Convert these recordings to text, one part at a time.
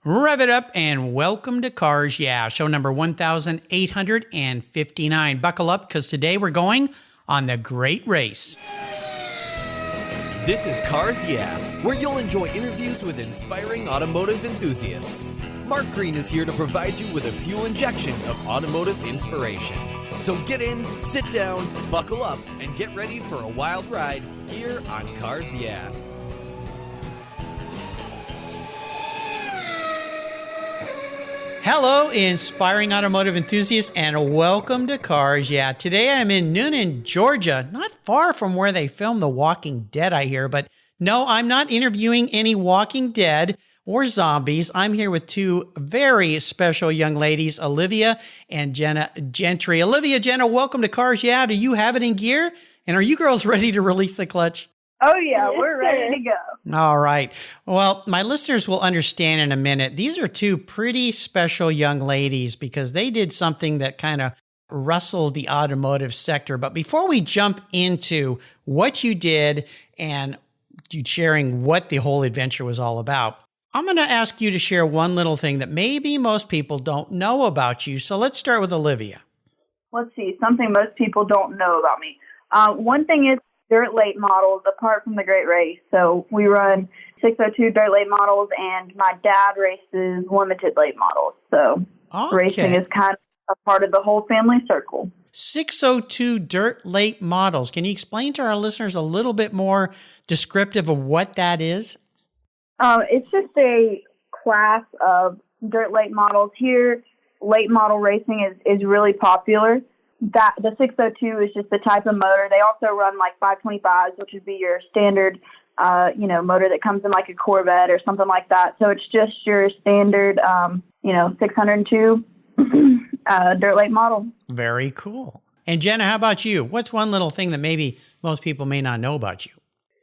Rev it up and welcome to Cars Yeah, show number 1859. Buckle up because today we're going on the great race. This is Cars Yeah, where you'll enjoy interviews with inspiring automotive enthusiasts. Mark Green is here to provide you with a fuel injection of automotive inspiration. So get in, sit down, buckle up, and get ready for a wild ride here on Cars Yeah. Hello, inspiring automotive enthusiasts, and welcome to Cars Yeah. Today I'm in Noonan, Georgia, not far from where they filmed The Walking Dead, I hear. But no, I'm not interviewing any Walking Dead or zombies. I'm here with two very special young ladies, Olivia and Genna Gentry. Olivia, Genna, welcome to Cars Yeah. Do you have it in gear? And are you girls ready to release the clutch? Oh, yeah, we're ready to go. All right. Well, my listeners will understand in a minute. These are two pretty special young ladies because they did something that kind of rustled the automotive sector. But before we jump into what you did and you sharing what the whole adventure was all about, I'm going to ask you to share one little thing that maybe most people don't know about you. So let's start with Olivia. Let's see, something most people don't know about me. One thing is dirt late models apart from the Great Race. So we run 602 dirt late models, and my dad races limited late models. So Racing is kind of a part of the whole family circle. 602 dirt late models. Can you explain to our listeners a little bit more descriptive of what that is? It's just a class of dirt late models. Here, late model racing is really popular. That the 602 is just the type of motor. They also run like 525s, which would be your standard, motor that comes in like a Corvette or something like that. So it's just your standard, 602 dirt late model. Very cool. And Genna, how about you? What's one little thing that maybe most people may not know about you?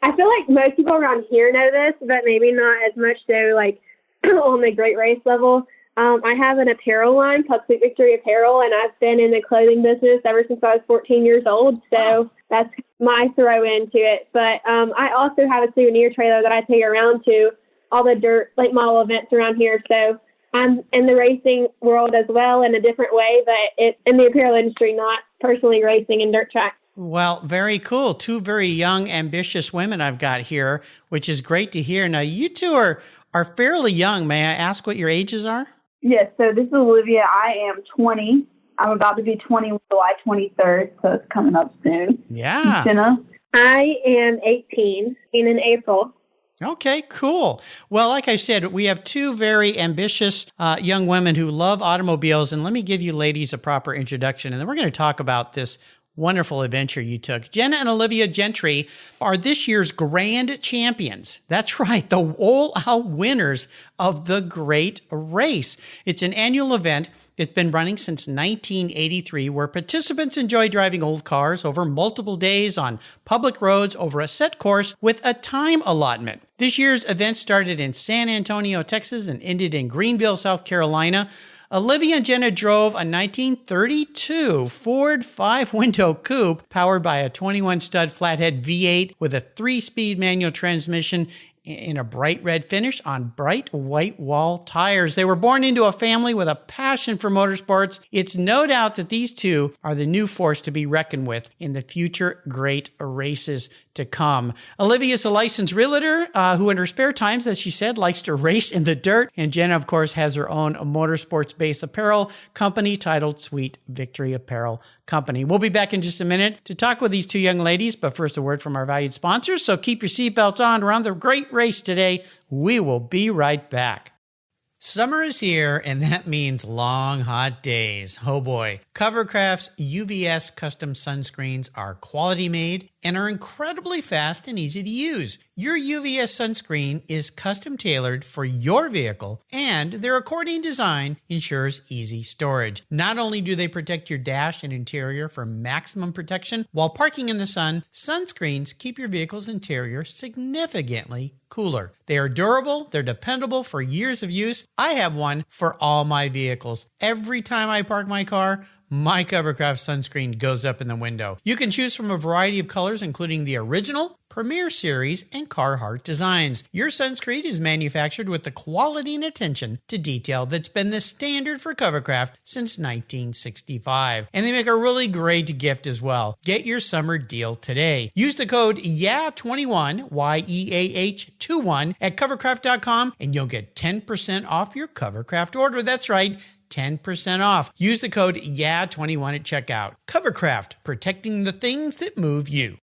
I feel like most people around here know this, but maybe not as much so like on the Great Race level. I have an apparel line called Sweet Victory Apparel, and I've been in the clothing business ever since I was 14 years old, so that's my throw into it. But I also have a souvenir trailer that I take around to all the dirt late model events around here, so I'm in the racing world as well in a different way, but it's in the apparel industry, not personally racing in dirt tracks. Well, very cool. Two very young, ambitious women I've got here, which is great to hear. Now, you two are fairly young. May I ask what your ages are? Yes, so this is Olivia. I am 20. I'm about to be 20 July 23rd, so it's coming up soon. Yeah. Genna? I am 18 in April. Okay, cool. Well, like I said, we have two very ambitious young women who love automobiles, and let me give you ladies a proper introduction, and then we're going to talk about this wonderful adventure you took. Genna and Olivia Gentry are this year's grand champions. That's right, the all-out winners of the Great Race. It's an annual event. It's been running since 1983, where participants enjoy driving old cars over multiple days on public roads over a set course with a time allotment. This year's event started in San Antonio, Texas, and ended in Greenville, South Carolina. Olivia and Genna drove a 1932 Ford 5-window coupe powered by a 21-stud flathead V8 with a 3-speed manual transmission in a bright red finish on bright white wall tires. They were born into a family with a passion for motorsports. It's no doubt that these two are the new force to be reckoned with in the future great races to come. Olivia is a licensed realtor who in her spare times, as she said, likes to race in the dirt. And Genna, of course, has her own motorsports-based apparel company titled Sweet Victory Apparel Company. We'll be back in just a minute to talk with these two young ladies, but first a word from our valued sponsors. So keep your seatbelts on. We're on the great race today. We will be right back. Summer is here, and that means long, hot days. Oh boy. Covercraft's UVS custom sunscreens are quality made and are incredibly fast and easy to use. Your UVS sunscreen is custom tailored for your vehicle, and their accordion design ensures easy storage. Not only do they protect your dash and interior for maximum protection while parking in the sun, sunscreens keep your vehicle's interior significantly cooler. They are durable, they're dependable for years of use. I have one for all my vehicles. Every time I park my car, my Covercraft sunscreen goes up in the window. You can choose from a variety of colors, including the original, Premier Series, and Carhartt designs. Your sunscreen is manufactured with the quality and attention to detail that's been the standard for covercraft since 1965. And they make a really great gift as well. Get your summer deal today. Use the code YEAH21, YEAH21 at covercraft.com and you'll get 10% off your covercraft order. That's right, 10% off. Use the code YEAH21 at checkout. Covercraft, protecting the things that move you.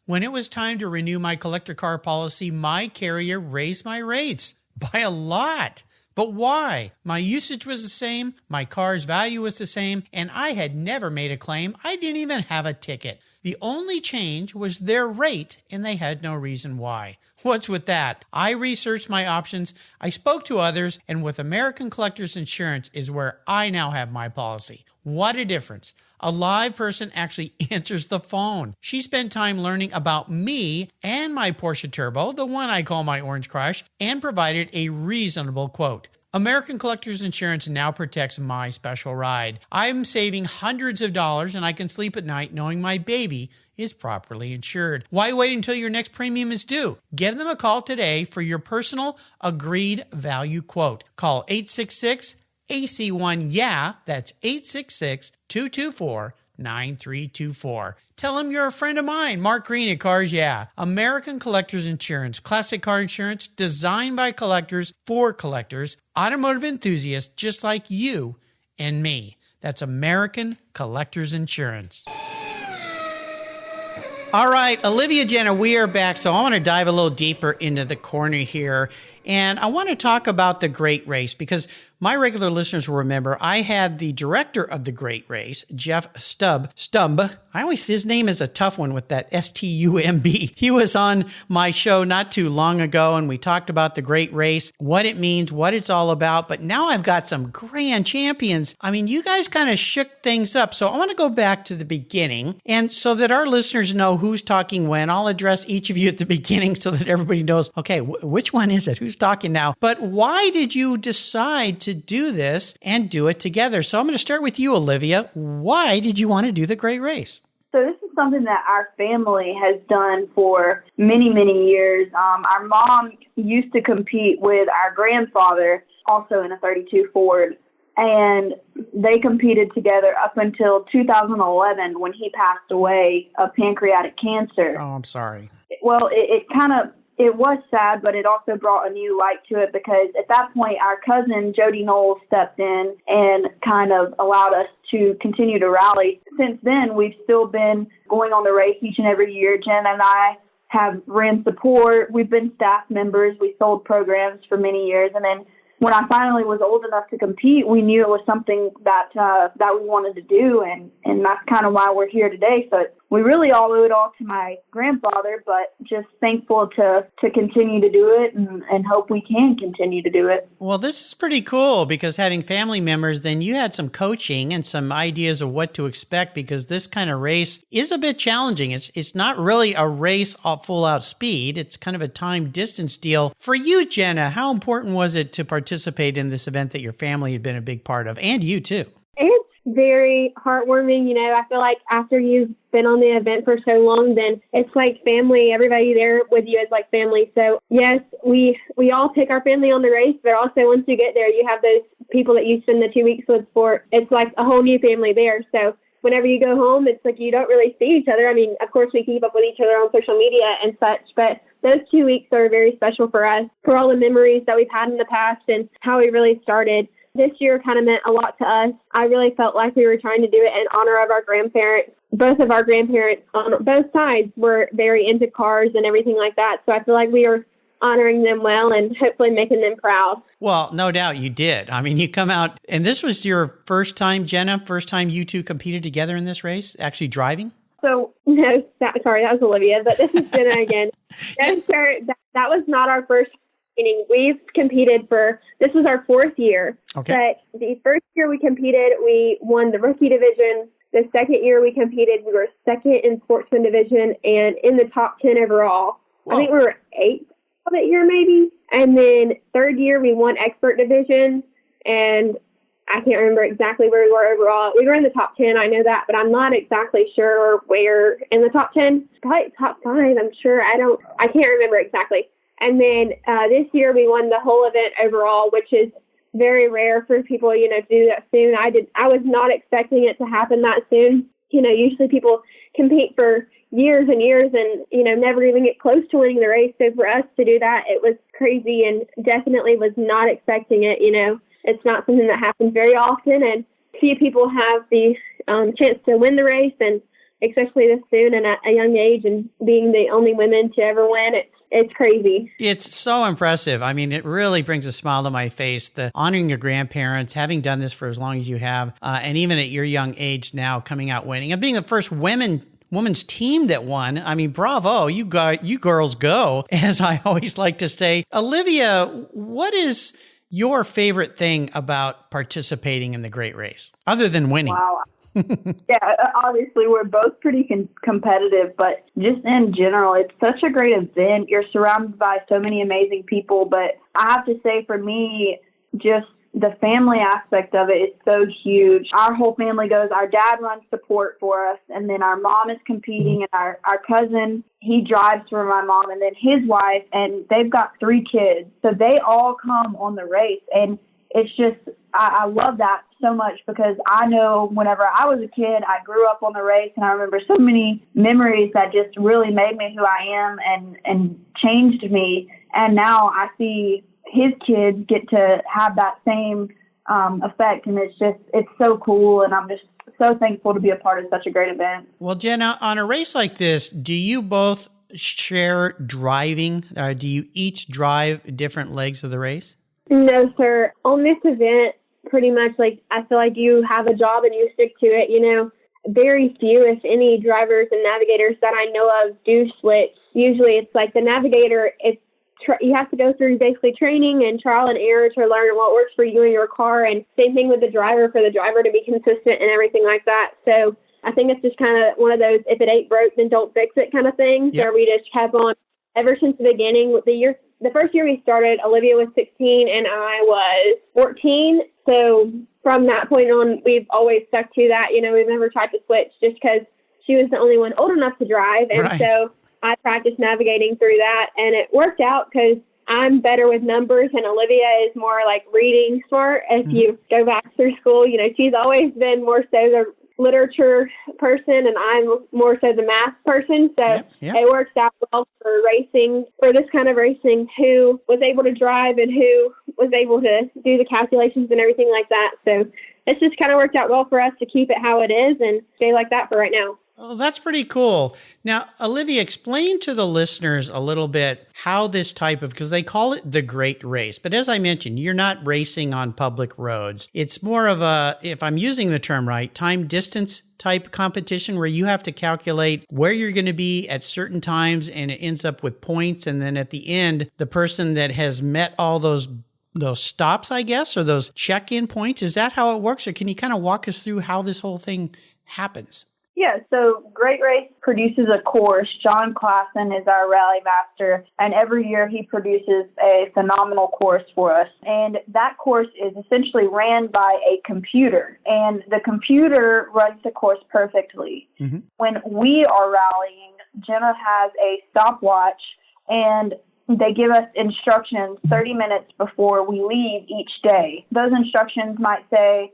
When it was time to renew my collector car policy, my carrier raised my rates by a lot. But why? My usage was the same, my car's value was the same, and I had never made a claim. I didn't even have a ticket. The only change was their rate, and they had no reason why. What's with that? I researched my options, I spoke to others, and with American Collectors Insurance is where I now have my policy. What a difference. A live person actually answers the phone. She spent time learning about me and my Porsche Turbo, the one I call my Orange Crush, and provided a reasonable quote. American Collectors Insurance now protects my special ride. I'm saving hundreds of dollars and I can sleep at night knowing my baby is properly insured. Why wait until your next premium is due? Give them a call today for your personal agreed value quote. Call 866-AC1-YEAH. That's 866-224-9324. Tell them you're a friend of mine, Mark Green at Cars Yeah. American Collectors Insurance, classic car insurance designed by collectors for collectors, automotive enthusiasts just like you and me. That's American Collectors Insurance. All right, Olivia, Genna, we are back. So I want to dive a little deeper into the corner here. And I want to talk about the Great Race because my regular listeners will remember I had the director of the Great Race, Jeff Stumb. I always, his name is a tough one with that S-T-U-M-B. He was on my show not too long ago and we talked about the Great Race, what it means, what it's all about. But now I've got some grand champions. I mean, you guys kind of shook things up. So I want to go back to the beginning. And so that our listeners know who's talking when, I'll address each of you at the beginning so that everybody knows, okay, which one is it? Who's talking now? But why did you decide to do this and do it together? So I'm going to start with you, Olivia. Why did you want to do the Great Race? So this is something that our family has done for many, many years. Our mom used to compete with our grandfather, also in a 32 Ford, and they competed together up until 2011 when he passed away of pancreatic cancer. Oh, I'm sorry. Well, it was sad, but it also brought a new light to it because at that point, our cousin Jody Knowles stepped in and kind of allowed us to continue to rally. Since then, we've still been going on the race each and every year. Jen and I have ran support. We've been staff members. We sold programs for many years. And then when I finally was old enough to compete, we knew it was something that we wanted to do, and that's kind of why we're here today. So we really all owe it all to my grandfather, but just thankful to continue to do it and hope we can continue to do it. Well, this is pretty cool because having family members, then you had some coaching and some ideas of what to expect because this kind of race is a bit challenging. It's not really a race off full out speed. It's kind of a time distance deal. For you, Genna, how important was it to participate in this event that your family had been a big part of, and you too? It's very heartwarming. You know, I feel like after you've been on the event for so long, then it's like family. Everybody there with you is like family. So yes, we all pick our family on the race, but also once you get there, you have those people that you spend the 2 weeks with for, it's like a whole new family there. So whenever you go home, it's like you don't really see each other. I mean, of course, we keep up with each other on social media and such, but those 2 weeks are very special for us, for all the memories that we've had in the past and how we really started. This year kind of meant a lot to us. I really felt like we were trying to do it in honor of our grandparents. Both of our grandparents on both sides were very into cars and everything like that. So I feel like we were honoring them well and hopefully making them proud. Well, no doubt you did. I mean, you come out, and this was your first time, Genna, first time you two competed together in this race, actually driving? So, no, sorry, that was Olivia, but this is Genna again. No, sir, that was not our first meeting. We've competed this was our fourth year. Okay. But the first year we competed, we won the rookie division. The second year we competed, we were second in sportsman division and in the top 10 overall. Whoa. I think we were eighth that year maybe. And then third year we won expert division. And I can't remember exactly where we were overall. We were in the top 10, I know that, but I'm not exactly sure where in the top 10. Probably top 5, I'm sure. I can't remember exactly. And then this year we won the whole event overall, which is very rare for people, to do that soon. I was not expecting it to happen that soon. Usually people compete for years and years and, never even get close to winning the race. So for us to do that, it was crazy and definitely was not expecting it. It's not something that happens very often, and few people have the chance to win the race, and especially this soon and at a young age, and being the only women to ever win, it's crazy. It's so impressive. I mean, it really brings a smile to my face, the honoring your grandparents, having done this for as long as you have, and even at your young age now coming out winning and being the first women's team that won. I mean, bravo, you girls go, as I always like to say. Olivia, what is your favorite thing about participating in the Great Race, other than winning? Wow. Yeah, obviously we're both pretty competitive, but just in general, it's such a great event. You're surrounded by so many amazing people, but I have to say for me, just the family aspect of it is so huge. Our whole family goes. Our dad runs support for us, and then our mom is competing, and our cousin, he drives for my mom, and then his wife, and they've got 3 kids. So they all come on the race, and it's just, I love that so much because I know whenever I was a kid, I grew up on the race, and I remember so many memories that just really made me who I am and changed me. And now I see his kids get to have that same effect, and it's so cool, and I'm just so thankful to be a part of such a great event. Well, Genna, on a race like this, do you both share driving? Do you each drive different legs of the race? No, sir. On this event, pretty much, I feel like you have a job and you stick to it. Very few, if any, drivers and navigators that I know of do switch. Usually it's like the navigator, you have to go through basically training and trial and error to learn what works for you and your car. And same thing with the driver, for the driver to be consistent and everything like that. So I think it's just kind of one of those, if it ain't broke, then don't fix it kind of thing. Yep. So we just kept on ever since the beginning. The first year we started, Olivia was 16 and I was 14. So from that point on, we've always stuck to that. We've never tried to switch just because she was the only one old enough to drive. And Right. So I practiced navigating through that, and it worked out because I'm better with numbers and Olivia is more like reading smart. If you go back through school, she's always been more so the literature person and I'm more so the math person. So Yep. It works out well for racing, for this kind of racing, who was able to drive and who was able to do the calculations and everything like that. So it's just kind of worked out well for us to keep it how it is and stay like that for right now. Oh, that's pretty cool. Now, Olivia, explain to the listeners a little bit how this type of, because they call it the Great Race, but as I mentioned, you're not racing on public roads. It's more of a, if I'm using the term right, time distance type competition where you have to calculate where you're going to be at certain times and it ends up with points. And then at the end, the person that has met all those stops, I guess, or those check-in points, is that how it works? Or can you kind of walk us through how this whole thing happens? Yeah, so Great Race produces a course. John Klassen is our rally master, and every year he produces a phenomenal course for us. And that course is essentially ran by a computer, and the computer runs the course perfectly. Mm-hmm. When we are rallying, Genna has a stopwatch, and they give us instructions 30 minutes before we leave each day. Those instructions might say,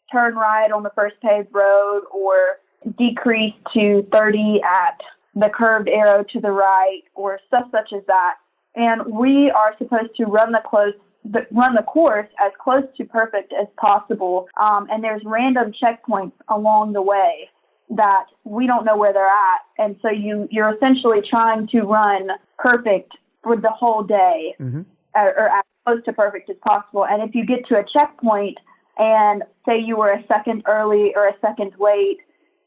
turn right on the first paved road, or decrease to 30 at the curved arrow to the right, or stuff such as that. And we are supposed to run the course as close to perfect as possible. And there's random checkpoints along the way that we don't know where they're at. And so you're essentially trying to run perfect for the whole day, mm-hmm. or as close to perfect as possible. And if you get to a checkpoint and say you were a second early or a second late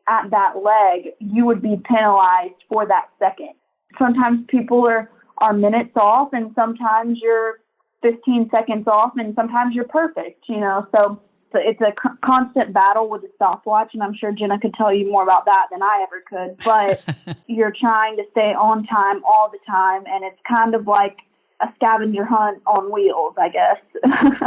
at that leg, you would be penalized for that second. Sometimes people are minutes off, and sometimes you're 15 seconds off, and sometimes you're perfect, So it's a constant battle with the stopwatch, and I'm sure Genna could tell you more about that than I ever could. But you're trying to stay on time all the time, and it's kind of like a scavenger hunt on wheels, I guess.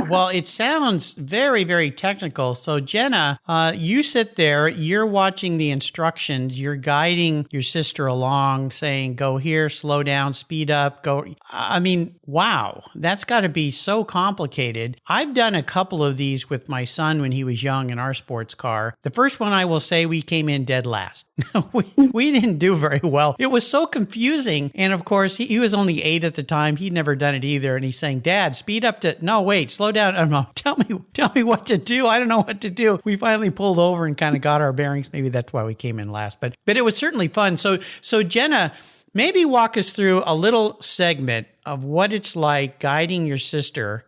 Well, it sounds very, very technical. So, Genna, you sit there, you're watching the instructions, you're guiding your sister along, saying, go here, slow down, speed up, go. I mean, wow, that's got to be so complicated. I've done a couple of these with my son when he was young in our sports car. The first one, I will say, we came in dead last. we didn't do very well. It was so confusing. And of course, he was only 8 at the time. He'd never done it either. And he's saying, Dad, speed up to, no, wait, slow down. I don't know. Tell me what to do. I don't know what to do. We finally pulled over and kind of got our bearings. Maybe that's why we came in last, but it was certainly fun. So Genna, maybe walk us through a little segment of what it's like guiding your sister.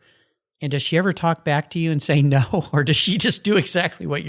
And does she ever talk back to you and say no? Or does she just do exactly what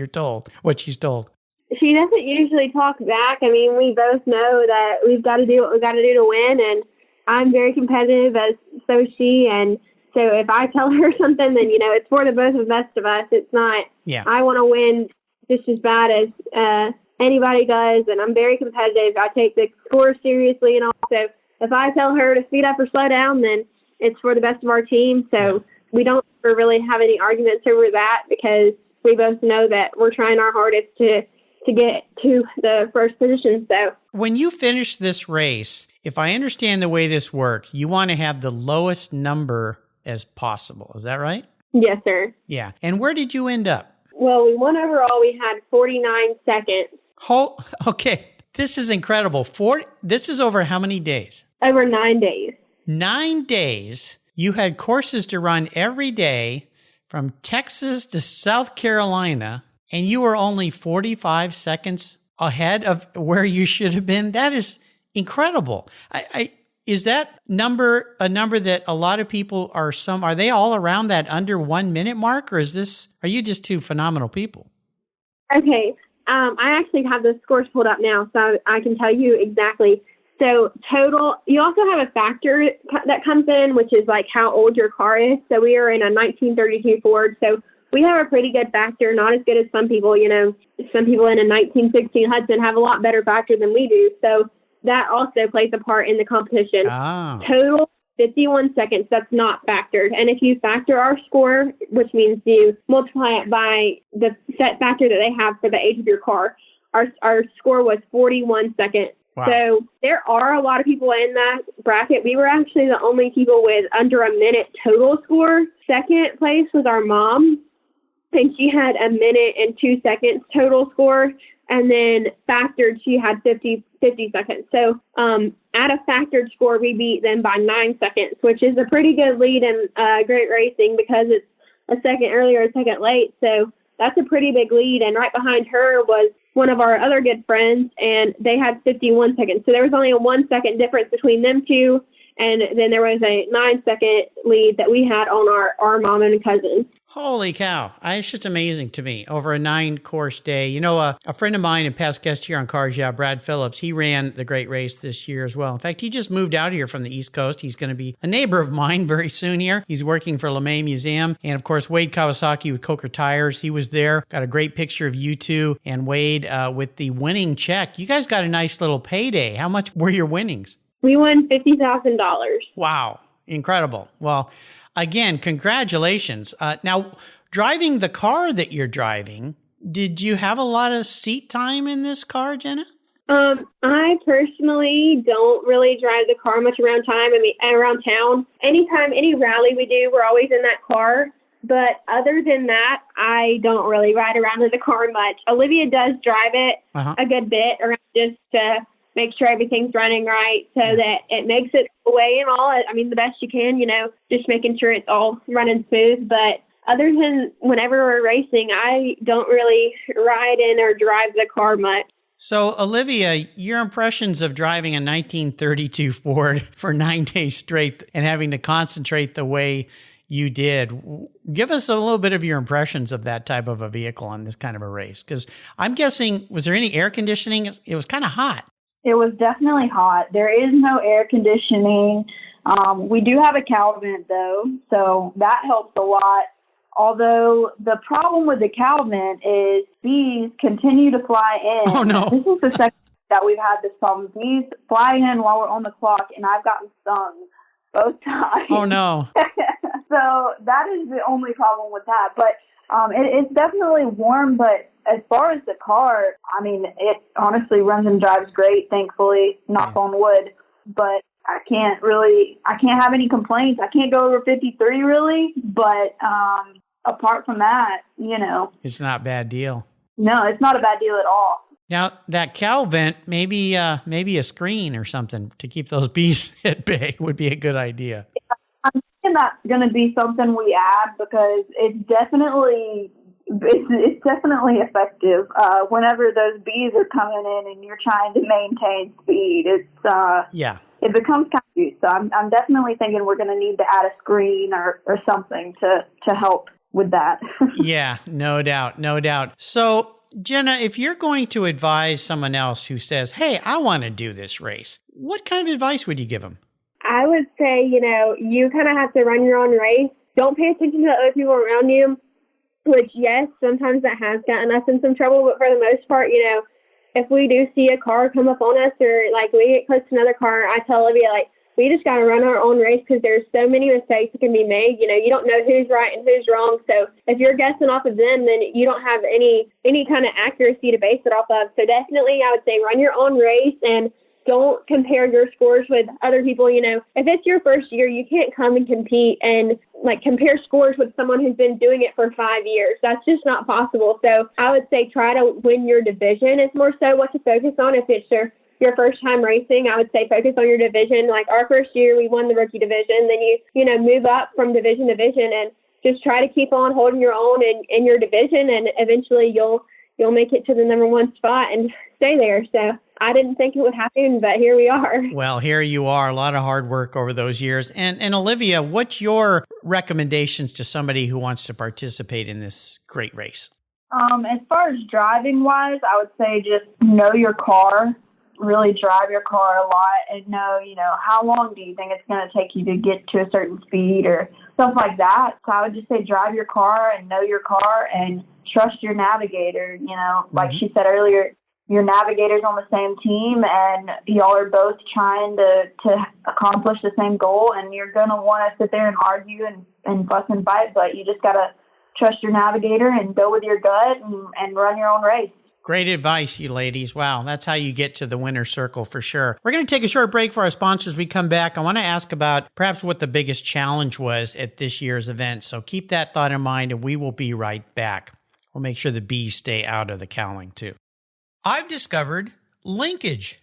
she's told? She doesn't usually talk back. I mean, we both know that we've got to do what we've got to do to win, and I'm very competitive, as so is she. And so if I tell her something, then, it's for the both of us. It's not, I want to win just as bad as anybody does, and I'm very competitive. I take the score seriously, and also if I tell her to speed up or slow down, then it's for the best of our team. So we don't ever really have any arguments over that, because we both know that we're trying our hardest to get to the first position. So when you finish this race, if I understand the way this works, you want to have the lowest number as possible. Is that right? Yes, sir. Yeah. And where did you end up? Well, we won overall. We had 49 seconds. Okay. This is incredible. This is over how many days? Over 9 days. 9 days. You had courses to run every day from Texas to South Carolina, and you were only 45 seconds ahead of where you should have been. That is incredible. Is that number a number that a lot of people are they all around that under 1 minute mark, or are you just two phenomenal people? Okay. I actually have the scores pulled up now, so I can tell you exactly. So total, you also have a factor that comes in, which is like how old your car is. So we are in a 1932 Ford. So we have a pretty good factor, not as good as some people. Some people in a 1916 Hudson have a lot better factor than we do. So that also plays a part in the competition. Total 51 seconds, that's not factored. And if you factor our score, which means you multiply it by the set factor that they have for the age of your car, our score was 41 seconds. Wow. So there are a lot of people in that bracket. We were actually the only people with under a minute total score. Second place was our mom, and she had 1 minute and 2 seconds total score. And then factored, she had 50 seconds. So at a factored score, we beat them by 9 seconds, which is a pretty good lead in great racing, because it's a second early or a second late. So that's a pretty big lead. And right behind her was one of our other good friends, and they had 51 seconds. So there was only a 1 second difference between them two. And then there was a 9 second lead that we had on our mom and cousin. Holy cow. It's just amazing to me. Over a 9-course day. A friend of mine and past guest here on Cars Yeah, Brad Phillips, he ran the great race this year as well. In fact, he just moved out here from the East Coast. He's going to be a neighbor of mine very soon here. He's working for LeMay Museum. And of course, Wade Kawasaki with Coker Tires, he was there. Got a great picture of you two and Wade with the winning check. You guys got a nice little payday. How much were your winnings? We won $50,000. Wow. Incredible. Well, again, congratulations. Now, driving the car that you're driving, did you have a lot of seat time in this car, Genna? I personally don't really drive the car much around town. Anytime, any rally we do, we're always in that car. But other than that, I don't really ride around in the car much. Olivia does drive it a good bit around just to make sure everything's running right, so that it makes it away and all. I mean, the best you can, just making sure it's all running smooth. But other than whenever we're racing, I don't really ride in or drive the car much. So, Olivia, your impressions of driving a 1932 Ford for 9 days straight and having to concentrate the way you did, give us a little bit of your impressions of that type of a vehicle on this kind of a race. Because I'm guessing, was there any air conditioning? It was kind of hot. It was definitely hot. There is no air conditioning. We do have a cow vent, though, so that helps a lot. Although the problem with the cow vent is bees continue to fly in. Oh, no. This is the second that we've had this problem. Bees fly in while we're on the clock, and I've gotten stung both times. Oh, no. So that is the only problem with that. But it's definitely warm, but as far as the car, I mean, it honestly runs and drives great, thankfully, knock on wood. But I can't have any complaints. I can't go over 53 really, but apart from that, It's not a bad deal. No, it's not a bad deal at all. Now, that cowl vent, maybe a screen or something to keep those bees at bay would be a good idea. I'm thinking that's going to be something we add because it's definitely effective. Whenever those bees are coming in and you're trying to maintain speed, it becomes kind of used. So I'm definitely thinking we're going to need to add a screen or something to help with that. Yeah, no doubt. So, Genna, if you're going to advise someone else who says, hey, I want to do this race, what kind of advice would you give them? I would say, you kind of have to run your own race. Don't pay attention to the other people around you, which, yes, sometimes that has gotten us in some trouble. But for the most part, if we do see a car come up on us or, we get close to another car, I tell Olivia, we just got to run our own race because there's so many mistakes that can be made. You don't know who's right and who's wrong. So if you're guessing off of them, then you don't have any kind of accuracy to base it off of. So definitely I would say run your own race and don't compare your scores with other people. If it's your first year, you can't come and compete and compare scores with someone who's been doing it for 5 years. That's just not possible. So I would say try to win your division. It's more so what to focus on. If it's your first time racing, I would say focus on your division. Our first year, we won the rookie division. Then you move up from division to division and just try to keep on holding your own in your division, and eventually you'll make it to the number one spot and stay there. So I didn't think it would happen, but here we are. Well, here you are. A lot of hard work over those years. And Olivia, what's your recommendations to somebody who wants to participate in this great race? As far as driving wise, I would say just know your car. Really drive your car a lot and know, how long do you think it's going to take you to get to a certain speed or stuff like that. So I would just say drive your car and know your car and trust your navigator. Like she said earlier, your navigator's on the same team and y'all are both trying to accomplish the same goal, and you're going to want to sit there and argue and fuss and fight, but you just got to trust your navigator and go with your gut and run your own race. Great advice, you ladies. Wow, that's how you get to the winner's circle for sure. We're going to take a short break for our sponsors. We come back. I want to ask about perhaps what the biggest challenge was at this year's event. So keep that thought in mind, and we will be right back. We'll make sure the bees stay out of the cowling too. I've discovered Linkage.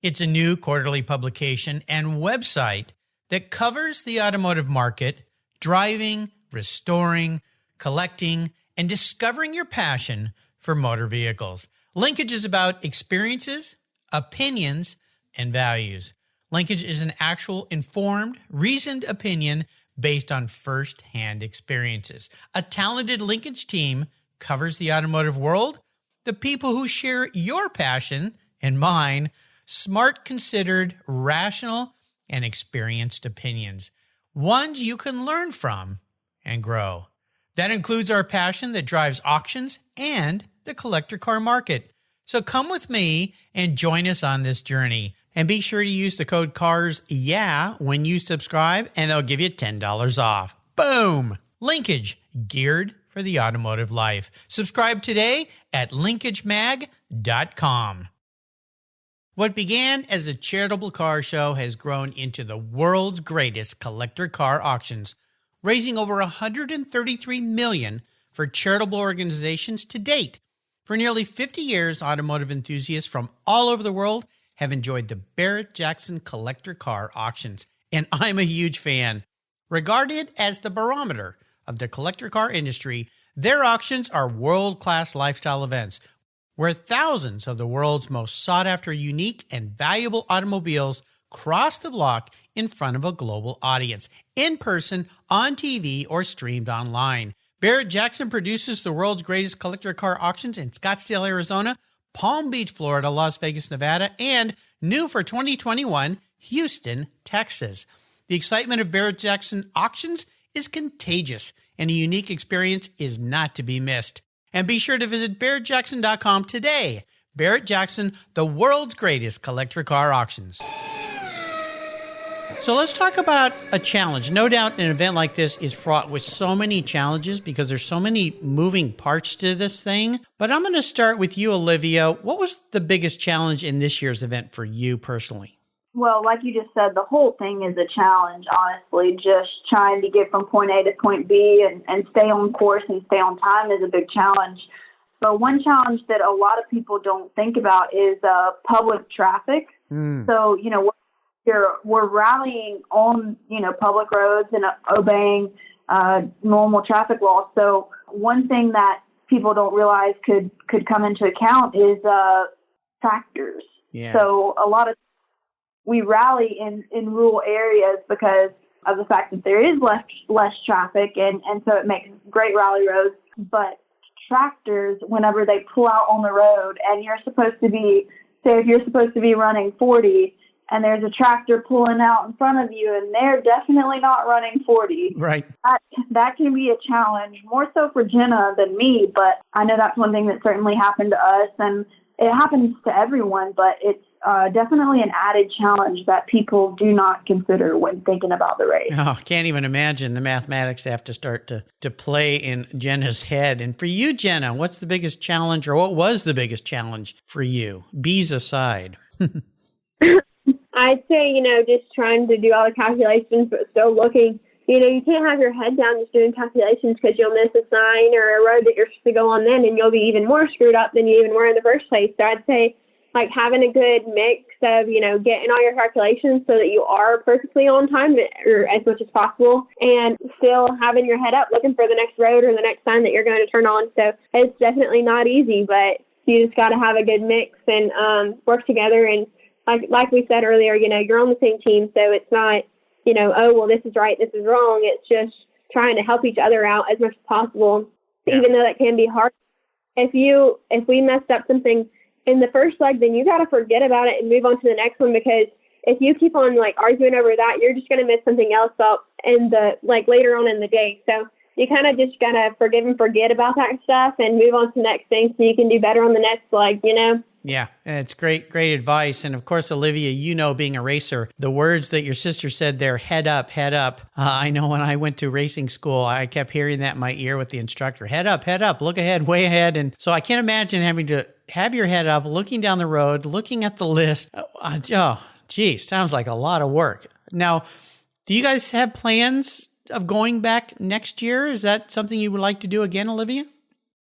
It's a new quarterly publication and website that covers the automotive market, driving, restoring, collecting, and discovering your passion for motor vehicles. Linkage is about experiences, opinions, and values. Linkage is an actual informed, reasoned opinion based on first-hand experiences. A talented Linkage team covers the automotive world, the people who share your passion and mine, smart, considered, rational, and experienced opinions, ones you can learn from and grow. That includes our passion that drives auctions and the collector car market. So come with me and join us on this journey. And be sure to use the code CARSYEAH when you subscribe, and they'll give you $10 off. Boom! Linkage, geared for the automotive life. Subscribe today at linkagemag.com. What began as a charitable car show has grown into the world's greatest collector car auctions, raising over $133 million for charitable organizations to date. For nearly 50 years, automotive enthusiasts from all over the world have enjoyed the Barrett-Jackson collector car auctions, and I'm a huge fan. Regarded as the barometer of the collector car industry, their auctions are world-class lifestyle events where thousands of the world's most sought-after, unique, and valuable automobiles cross the block in front of a global audience, in person, on TV, or streamed online. Barrett-Jackson produces the world's greatest collector car auctions in Scottsdale, Arizona, Palm Beach, Florida, Las Vegas, Nevada, and new for 2021, Houston, Texas. The excitement of Barrett-Jackson auctions is contagious, and a unique experience is not to be missed. And be sure to visit barrettjackson.com today. Barrett-Jackson, the world's greatest collector car auctions. So let's talk about a challenge. No doubt an event like this is fraught with so many challenges because there's so many moving parts to this thing. But I'm going to start with you, Olivia. What was the biggest challenge in this year's event for you personally? Well, like you just said, the whole thing is a challenge, honestly. Just trying to get from point A to point B and stay on course and stay on time is a big challenge. But one challenge that a lot of people don't think about is public traffic. So, we're rallying on, public roads and obeying normal traffic laws. So one thing that people don't realize could come into account is tractors. Yeah. So a lot of we rally in rural areas because of the fact that there is less traffic, and so it makes great rally roads. But tractors, whenever they pull out on the road, and you're supposed to be, say if you're supposed to be running 40, and there's a tractor pulling out in front of you, and they're definitely not running 40. Right. That can be a challenge, more so for Genna than me, but I know that's one thing that certainly happened to us, and it happens to everyone, but it's definitely an added challenge that people do not consider when thinking about the race. Oh, can't even imagine the mathematics have to start to play in Jenna's head. And for you, Genna, what's the biggest challenge, or what was the biggest challenge for you? Bees aside. I'd say, just trying to do all the calculations, but still looking. You can't have your head down just doing calculations because you'll miss a sign or a road that you're supposed to go on then, and you'll be even more screwed up than you even were in the first place. So I'd say, having a good mix of, getting all your calculations so that you are perfectly on time or as much as possible, and still having your head up looking for the next road or the next sign that you're going to turn on. So it's definitely not easy, but you just got to have a good mix and work together. And like we said earlier, you're on the same team, so it's not, oh, well, this is right, this is wrong. It's just trying to help each other out as much as possible, even though that can be hard. If we messed up something in the first leg, then you got to forget about it and move on to the next one, because if you keep on arguing over that, you're just going to miss something else up in the later on in the day. So you kind of just got to forgive and forget about that stuff and move on to the next thing so you can do better on the next leg, Yeah, it's great advice. And of course, Olivia, being a racer, the words that your sister said there, head up, head up. I know when I went to racing school, I kept hearing that in my ear with the instructor, head up, look ahead, way ahead. And so I can't imagine having to have your head up, looking down the road, looking at the list. Sounds like a lot of work. Now, do you guys have plans of going back next year? Is that something you would like to do again, Olivia?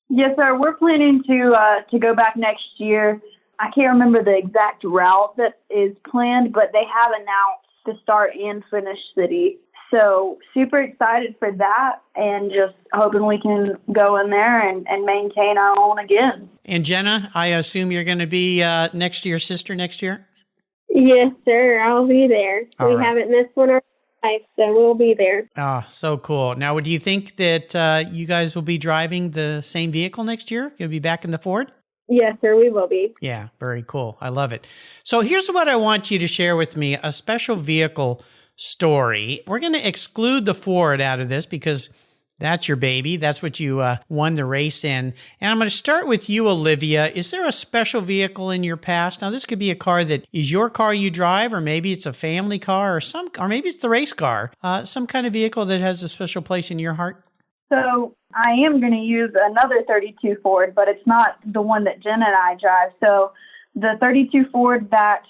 Yes, sir. We're planning to go back next year. I can't remember the exact route that is planned, but they have announced the start and finish city. So super excited for that, and just hoping we can go in there and maintain our own again. And Genna, I assume you're going to be next to your sister next year? Yes, sir. I'll be there. All right. Haven't missed one or twice, so we'll be there. Oh, so cool. Now, do you think that you guys will be driving the same vehicle next year? You'll be back in the Ford? Yes, sir, we will be. Yeah, very cool. I love it. So here's what I want you to share with me, a special vehicle story. We're going to exclude the Ford out of this because that's your baby. That's what you won the race in. And I'm going to start with you, Olivia. Is there a special vehicle in your past? Now, this could be a car that is your car you drive, or maybe it's a family car, or maybe it's the race car, some kind of vehicle that has a special place in your heart. So I am going to use another 32 Ford, but it's not the one that Genna and I drive. So the 32 Ford that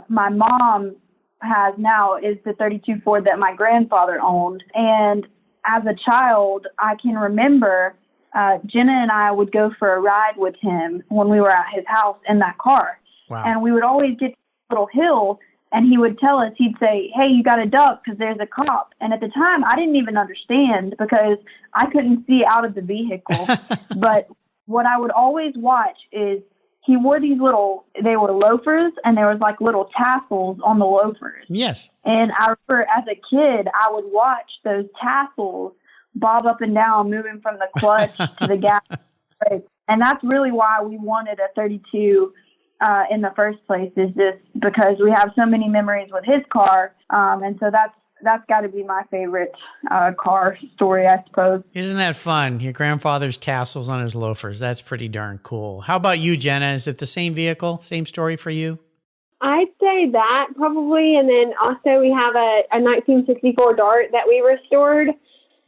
my mom has now is the 32 Ford that my grandfather owned. And as a child, I can remember Genna and I would go for a ride with him when we were at his house in that car. Wow. And we would always get to a little hill, and he would tell us, he'd say, hey, you got to duck because there's a cop. And at the time, I didn't even understand because I couldn't see out of the vehicle. But what I would always watch is he wore these they were loafers, and there was little tassels on the loafers. Yes. And I remember as a kid, I would watch those tassels bob up and down, moving from the clutch to the gas brake. And that's really why we wanted a 32 in the first place, is just because we have so many memories with his car. And so that's got to be my favorite car story, I suppose. Isn't that fun? Your grandfather's tassels on his loafers. That's pretty darn cool. How about you, Genna? Is it the same vehicle, same story for you? I'd say that probably. And then also we have a 1964 Dart that we restored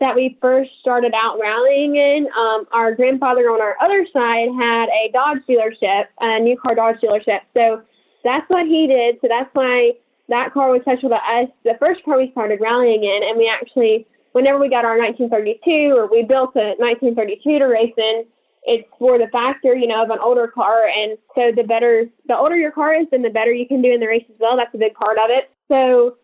that we first started out rallying in. Our grandfather on our other side had a Dodge dealership, a new car Dodge dealership. So that's what he did. So that's why that car was special to us. The first car we started rallying in, and we actually, whenever we got our 1932, or we built a 1932 to race in, it's for the factor, you know, of an older car. And so the older your car is, then the better you can do in the race as well. That's a big part of it. So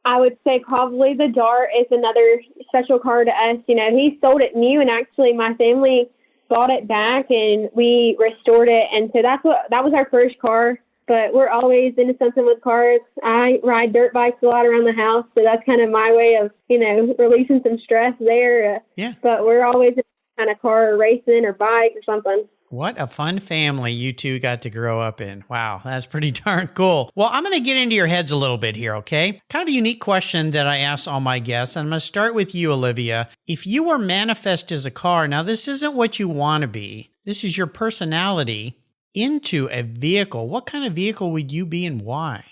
I would say probably the Dart is another special car to us. You know, he sold it new, and actually my family bought it back and we restored it. And so that was our first car. But we're always into something with cars. I ride dirt bikes a lot around the house, so that's kind of my way of, you know, releasing some stress there. Yeah. But we're always in kind of car racing or bike or something. What a fun family you two got to grow up in. Wow, that's pretty darn cool. Well, I'm going to get into your heads a little bit here, okay? Kind of a unique question that I ask all my guests. And I'm going to start with you, Olivia. If you were manifest as a car, now this isn't what you want to be. This is your personality into a vehicle. What kind of vehicle would you be and why?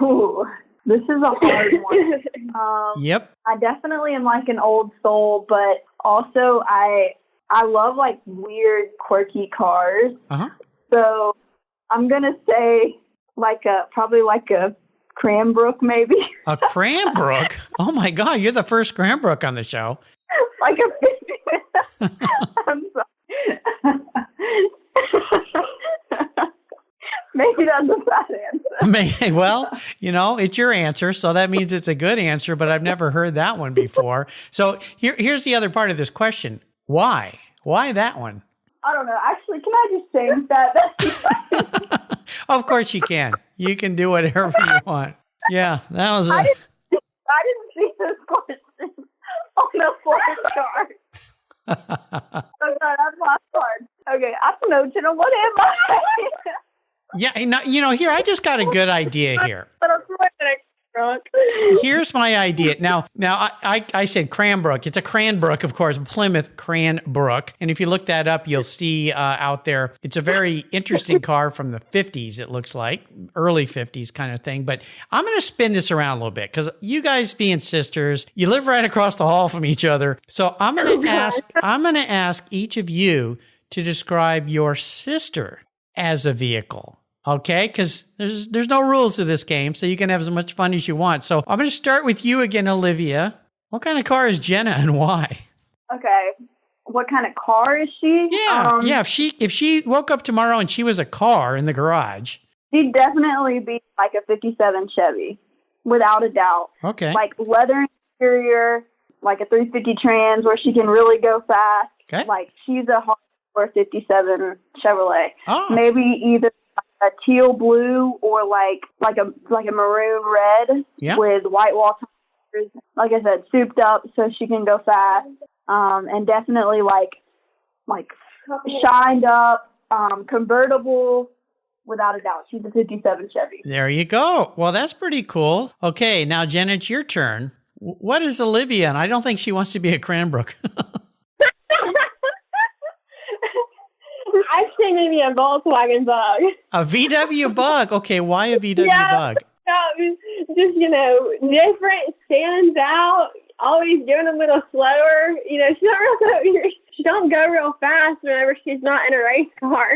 Ooh, this is a hard one. Yep. I definitely am like an old soul, but also I love like weird, quirky cars. Uh-huh. So I'm gonna say probably like a Cranbrook, maybe. A Cranbrook? Oh my God, you're the first Cranbrook on the show. Like a I'm sorry. Maybe that's a bad answer. Well, you know, it's your answer, so that means it's a good answer, but I've never heard that one before. So here's the other part of this question. Why? Why that one? I don't know. Actually, can I just change that? Of course you can. You can do whatever you want. Yeah, that was I didn't see this question on the fourth card. Oh, God, I've lost card. Okay, I don't know, Jenna. What am I? Yeah, you know, here, I just got a good idea here. But I'm quite an Cranbrook. Here's my idea. Now I said Cranbrook. It's a Cranbrook, of course, Plymouth Cranbrook. And if you look that up, you'll see out there, it's a very interesting car from the 50s, it looks like, early 50s kind of thing. But I'm going to spin this around a little bit because you guys being sisters, you live right across the hall from each other. So I'm going to ask each of you to describe your sister as a vehicle. Okay, because there's no rules to this game, so you can have as much fun as you want. So I'm going to start with you again, Olivia. What kind of car is Genna and why? Okay, what kind of car is she? Yeah. If she woke up tomorrow and she was a car in the garage, she'd definitely be like a 57 Chevy, without a doubt. Okay. Like leather interior, like a 350 Trans where she can really go fast. Okay. Like she's a hardcore 57 Chevrolet. Oh. Maybe either a teal blue or like a maroon red with white wall tires. Like I said, souped up so she can go fast. And definitely like shined up, convertible, without a doubt. She's a 57 Chevy. There you go. Well, that's pretty cool. Okay, now Genna, it's your turn. What is Olivia? And I don't think she wants to be a Cranbrook. I'd say maybe a Volkswagen Bug. A VW Bug. Okay, why a VW Bug? Just, you know, different, stands out, always going a little slower. You know, she don't go real fast whenever she's not in a race car.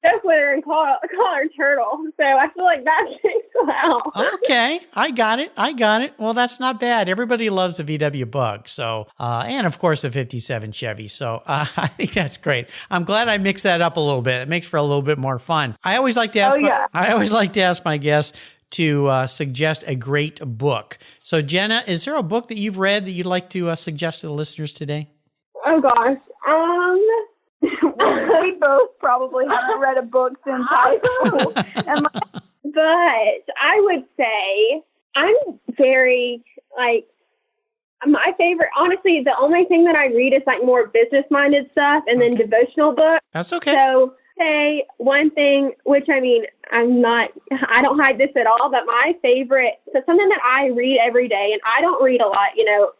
That's what they're call her Turtle. So I feel like that sticks out. Okay, I got it. Well, that's not bad. Everybody loves the VW Bug. So, and of course the 57 Chevy. So I think that's great. I'm glad I mixed that up a little bit. It makes for a little bit more fun. I always like to ask my guests to suggest a great book. So Genna, is there a book that you've read that you'd like to suggest to the listeners today? Oh gosh. We both probably haven't read a book since high school. But I would say I'm very, my favorite, honestly, the only thing that I read is more business-minded stuff and then devotional books. That's okay. So say one thing, which I don't hide this at all, but my favorite, so something that I read every day, and I don't read a lot,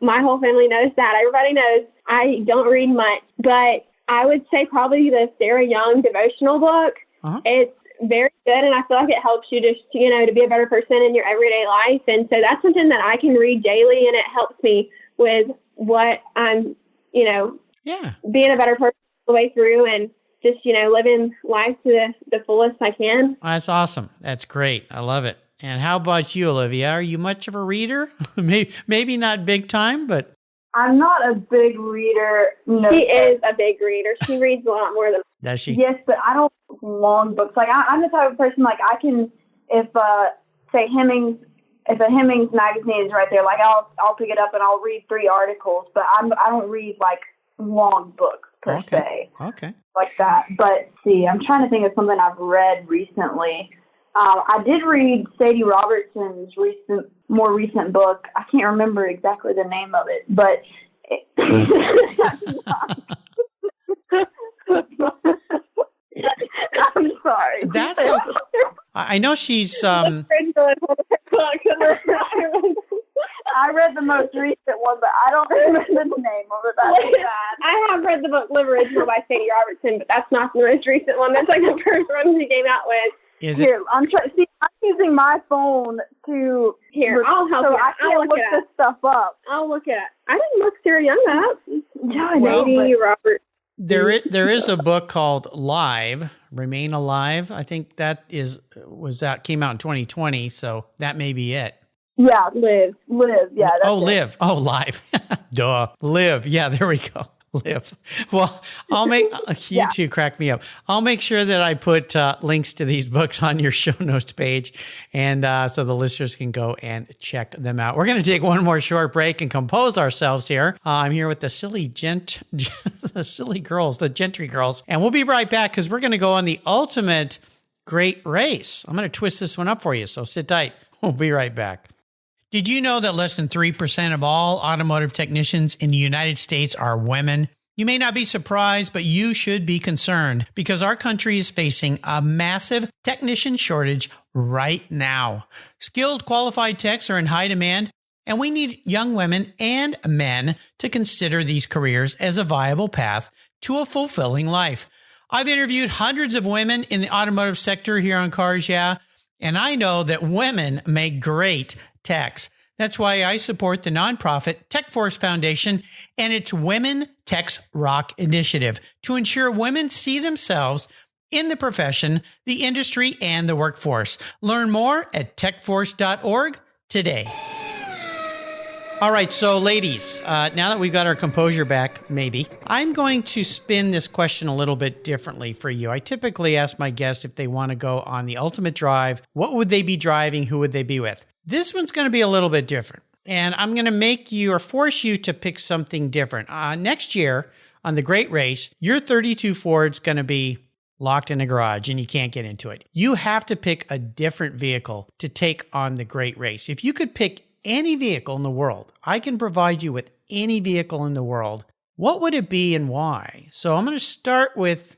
my whole family knows that. Everybody knows I don't read much, but I would say probably the Sarah Young devotional book. Uh-huh. It's very good, and I feel like it helps you just, to be a better person in your everyday life. And so that's something that I can read daily, and it helps me with what I'm, being a better person all the way through, and just, living life to the fullest I can. That's awesome. That's great. I love it. And how about you, Olivia? Are you much of a reader? Maybe not big time, but... I'm not a big reader. No. She is a big reader. She reads a lot more than... Does she? Yes, but I don't like long books. Like, I'm the type of person, like, I can, if a Hemmings magazine is right there, like, I'll pick it up and I'll read 3 articles, but I don't read, like, long books per se. Okay. Like that. But see, I'm trying to think of something I've read recently. I did read Sadie Robertson's more recent book. I can't remember exactly the name of it, but I'm sorry. I know she's I read the most recent one, but I don't remember the name of it. That's bad. I have read the book Live Original by Sadie Robertson, but that's not the most recent one. That's like the first one she came out with. Is Here, it? I'm using my phone to... Here, I'll help you. I can't look this stuff up. I'll look it up. I didn't look Sarah Young up. Well, Sadie Robertson. There is a book called Live, Remain Alive. I think that came out in 2020, so that may be it. Yeah, Live. Yeah. That's Live. Oh, Live. Duh. Live. Yeah, there we go. Live. Well, I'll make you two crack me up. I'll make sure that I put links to these books on your show notes page, and so the listeners can go and check them out. We're going to take one more short break and compose ourselves here. I'm here with the silly girls, the Gentry girls, and we'll be right back because we're going to go on the ultimate great race. I'm going to twist this one up for you, so sit tight. We'll be right back. Did you know that less than 3% of all automotive technicians in the United States are women? You may not be surprised, but you should be concerned because our country is facing a massive technician shortage right now. Skilled, qualified techs are in high demand, and we need young women and men to consider these careers as a viable path to a fulfilling life. I've interviewed hundreds of women in the automotive sector here on Cars Yeah, and I know that women make great techs. That's why I support the nonprofit Tech Force Foundation and its Women Techs Rock initiative to ensure women see themselves in the profession, the industry, and the workforce. Learn more at techforce.org today. All right, so ladies, now that we've got our composure back, maybe, I'm going to spin this question a little bit differently for you. I typically ask my guests if they want to go on the ultimate drive, what would they be driving, who would they be with? This one's going to be a little bit different, and I'm going to make you or force you to pick something different. Next year on the Great Race, your 32 Ford's going to be locked in a garage and you can't get into it. You have to pick a different vehicle to take on the Great Race. If you could pick any vehicle in the world, I can provide you with any vehicle in the world, what would it be and why? So I'm going to start with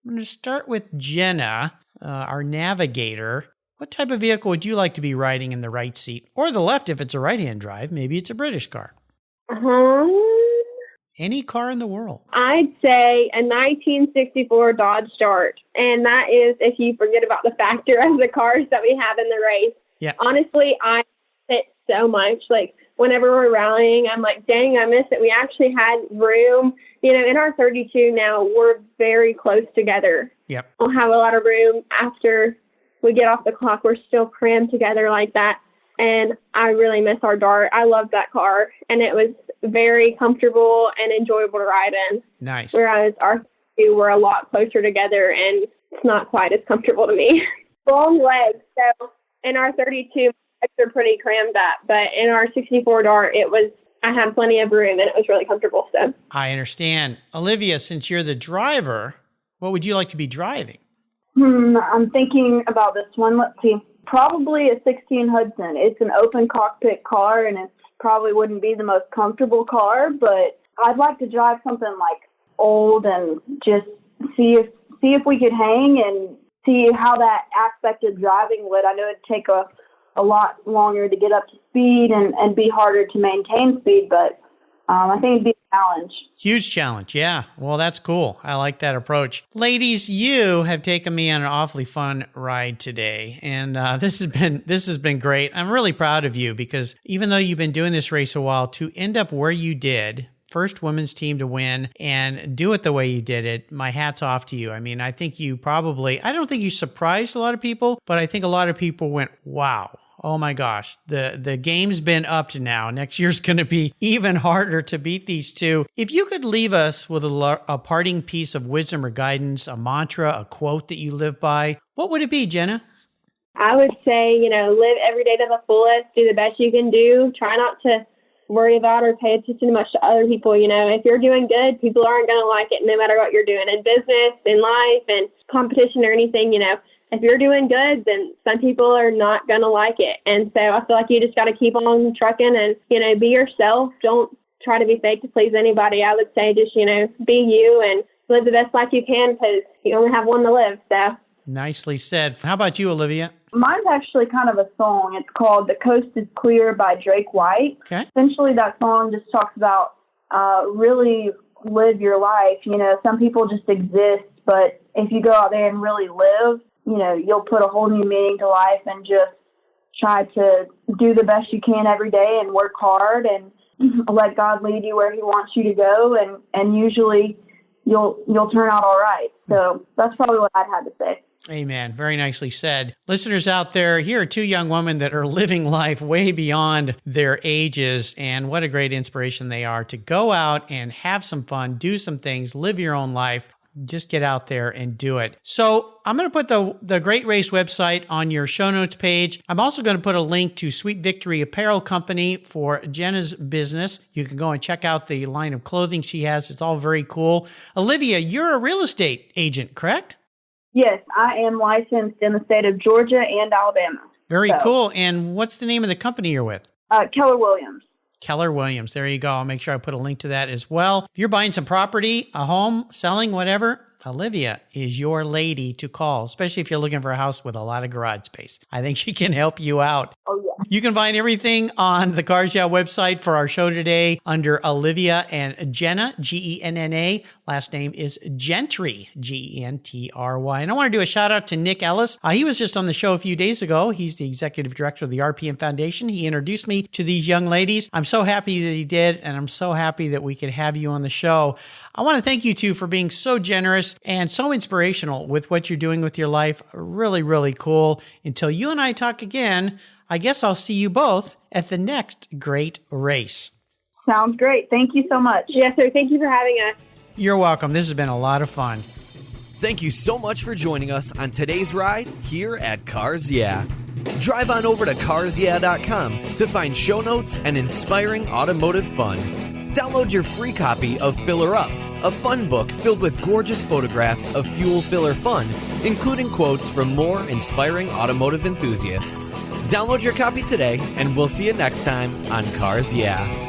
Genna, our navigator. What type of vehicle would you like to be riding in the right seat or the left if it's a right-hand drive? Maybe it's a British car. Any car in the world. I'd say a 1964 Dodge Dart. And that is if you forget about the factor of the cars that we have in the race. Yeah. Honestly, I miss it so much. Like, whenever we're rallying, I'm like, dang, I miss it. We actually had room. In our 32 now, we're very close together. Yep. We'll have a lot of room after we get off the clock. We're still crammed together like that. And I really miss our Dart. I loved that car. And it was very comfortable and enjoyable to ride in. Nice. Whereas our two were a lot closer together and it's not quite as comfortable to me. Long legs. So in our 32, legs are pretty crammed up. But in our 64 Dart, I had plenty of room and it was really comfortable. So I understand. Olivia, since you're the driver, what would you like to be driving? I'm thinking about this one. Let's see. Probably a 16 Hudson. It's an open cockpit car, and it probably wouldn't be the most comfortable car, but I'd like to drive something like old and just see if we could hang and see how that aspect of driving would. I know it'd take a lot longer to get up to speed and be harder to maintain speed, but I think it'd be challenge. Huge challenge. Yeah. Well, that's cool. I like that approach. Ladies, you have taken me on an awfully fun ride today. And this has been great. I'm really proud of you because even though you've been doing this race a while, to end up where you did, first women's team to win and do it the way you did it, my hat's off to you. I mean, I think I don't think you surprised a lot of people, but I think a lot of people went, wow. Oh my gosh, the game's been upped now. Next year's going to be even harder to beat these two. If you could leave us with a parting piece of wisdom or guidance, a mantra, a quote that you live by, what would it be, Genna? I would say, live every day to the fullest, do the best you can do. Try not to worry about or pay attention much to other people. If you're doing good, people aren't going to like it no matter what you're doing in business, in life, and competition or anything, If you're doing good, then some people are not going to like it. And so I feel like you just got to keep on trucking and, be yourself. Don't try to be fake to please anybody. I would say just, be you and live the best life you can because you only have one to live. So nicely said. How about you, Olivia? Mine's actually kind of a song. It's called The Coast is Clear by Drake White. Okay. Essentially, that song just talks about really live your life. Some people just exist, but if you go out there and really live, you'll put a whole new meaning to life and just try to do the best you can every day and work hard and let God lead you where he wants you to go. And usually you'll turn out all right. So that's probably what I'd have to say. Amen. Very nicely said. Listeners out there, here are two young women that are living life way beyond their ages. And what a great inspiration they are to go out and have some fun, do some things, live your own life. Just get out there and do it. So I'm going to put the Great Race website on your show notes page. I'm also going to put a link to Sweet Victory Apparel Company for Genna's business. You can go and check out the line of clothing she has. It's all very cool. Olivia, you're a real estate agent, correct? Yes, I am licensed in the state of Georgia and Alabama. Very cool. And what's the name of the company you're with? Keller Williams. Keller Williams. There you go. I'll make sure I put a link to that as well. If you're buying some property, a home, selling, whatever, Olivia is your lady to call, especially if you're looking for a house with a lot of garage space. I think she can help you out. Oh, yeah. You can find everything on the Cars Yeah website for our show today under Olivia and Genna, Genna. Last name is Gentry, Gentry. And I want to do a shout out to Nick Ellis. He was just on the show a few days ago. He's the executive director of the RPM Foundation. He introduced me to these young ladies. I'm so happy that he did, and I'm so happy that we could have you on the show. I want to thank you two for being so generous and so inspirational with what you're doing with your life. Really, really cool. Until you and I talk again, I guess I'll see you both at the next great race. Sounds great. Thank you so much. yes, sir. Thank you for having us. You're welcome. This has been a lot of fun. Thank you so much for joining us on today's ride here at Cars Yeah. Drive on over to carsyeah.com to find show notes and inspiring automotive fun. Download your free copy of Filler Up, a fun book filled with gorgeous photographs of fuel filler fun, including quotes from more inspiring automotive enthusiasts. Download your copy today, and we'll see you next time on Cars Yeah.